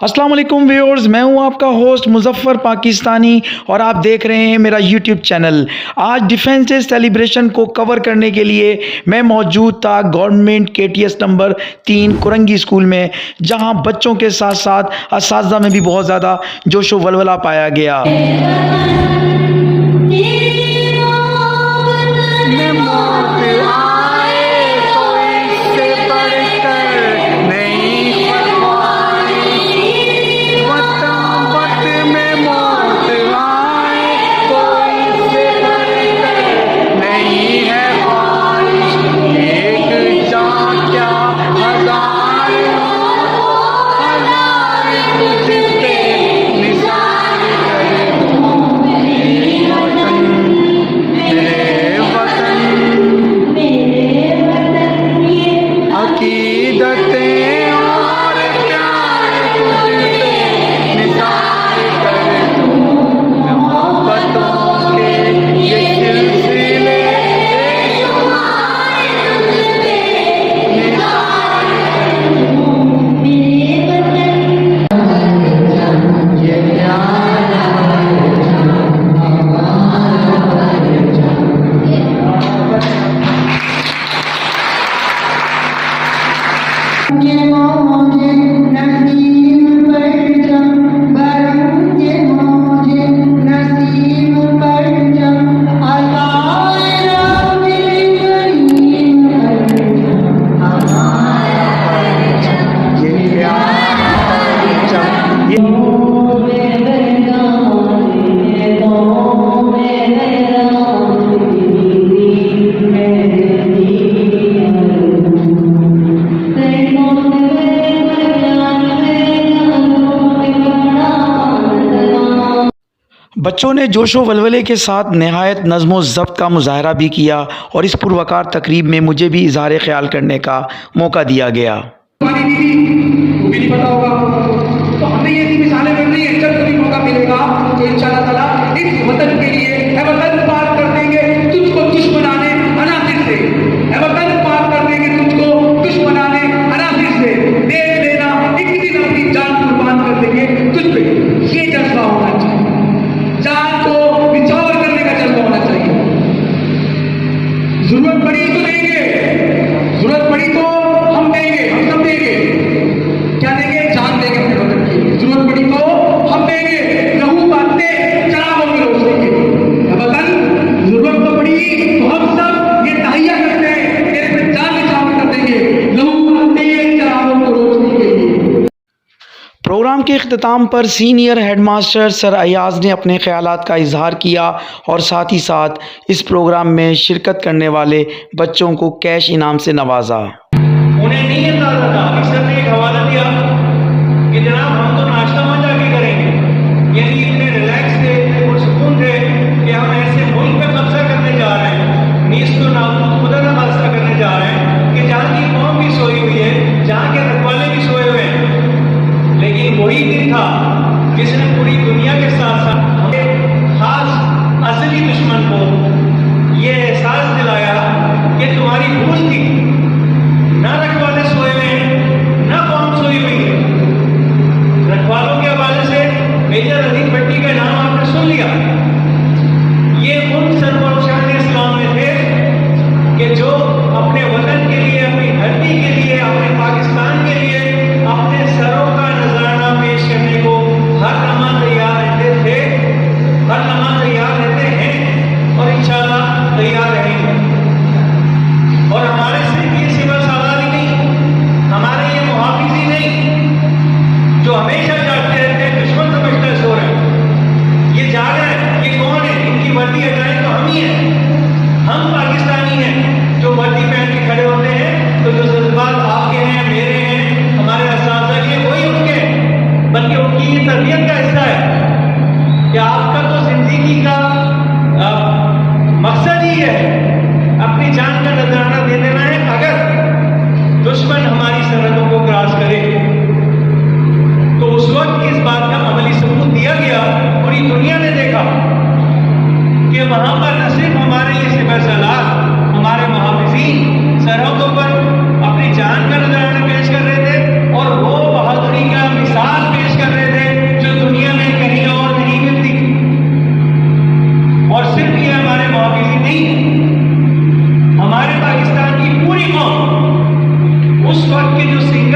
السلام علیکم ویورز، میں ہوں آپ کا ہوسٹ مظفر پاکستانی اور آپ دیکھ رہے ہیں میرا یوٹیوب چینل۔ آج ڈیفنس ڈے سیلیبریشن کو کور کرنے کے لیے میں موجود تھا government KTS number 3 Korangi school میں، جہاں بچوں کے ساتھ ساتھ اساتذہ میں بھی بہت زیادہ جوش و ولولہ پایا گیا۔ بچوں نے جوش و ولولے کے ساتھ نہایت نظم و ضبط کا مظاہرہ بھی کیا اور اس پروقار تقریب میں مجھے بھی اظہار خیال کرنے کا موقع دیا گیا۔ ضرورت پڑی تو دیں گے، ضرورت پڑی تو ہم دیں گے، ہم سب دیں گے۔ کیا دیں گے؟ جان دیں گے اپنے وطن کے لیے۔ ضرورت پڑی تو ہم دیں گے، لہو بہتے چراغوں میں روشنی کے لیے۔ اے وطن، ضرورت تو پڑی تو ہم سب یہ تہیا کرتے ہیں، تیرے پہ جان نچھاور کر دیں گے، لہو بہتے چراغوں میں روشنی کے لیے۔ پروگرام کے اختتام پر سینئر ہیڈ ماسٹر سر ایاز نے اپنے خیالات کا اظہار کیا اور ساتھ ہی ساتھ اس پروگرام میں شرکت کرنے والے بچوں کو کیش انعام سے نوازا۔ انہیں نہیں اندازہ تھا، اکثر نے ایک حوالہ دیا کہ جناب ہم تو ناشتہ وہاں جا کے کریں گے، یعنی اتنے ریلیکس تھے، اتنے پرسکون تھے کہ ہم ایسے ملک پہ قبضہ کرنے جا رہے ہیں، نیز تو نابود خدا کا خاصہ کرنے جا رہے ہیں کہ جہاں کی قوم بھی سوئی ہوئی ہے، جہاں کے رکھوالے بھی سوئے ہوئے ہیں۔ لیکن وہی دن تھا جس نے پوری دنیا کے ساتھ ساتھ ہمیں خاص اصلی دشمن کو یہ احساس دلایا کہ تمہاری بھول تھی، نہ رکھوالے سوئے ہوئے ہیں، نہ قوم سوئی ہوئی ہے۔ رکھوالوں کے حوالے سے میجر عظیم بھٹی کا نام آپ نے سن لیا۔ یہ ان سربراہان اسلام میں تھے کہ جو اپنے وطن کے لیے، اپنی دھرتی کے لیے، اپنے پاکستان کے لیے اپنے سروں کا نذرانہ پیش کرنے کو ہر لمحہ تیار رہتے تھے، ہر لمحہ تیار رہتے ہیں اور انشاءاللہ تیار رہیں گے۔ اور ہمارے صرف یہ سوا سالاری نہیں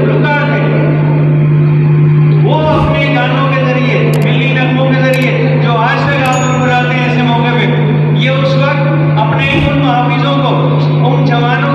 گلوکار تھے, وہ اپنے گانوں کے ذریعے, ملی نغموں کے ذریعے جو آج تک آپ گنگناتے ہیں ایسے موقع پہ, یہ اس وقت اپنے ان محافظوں کو, ان جوانوں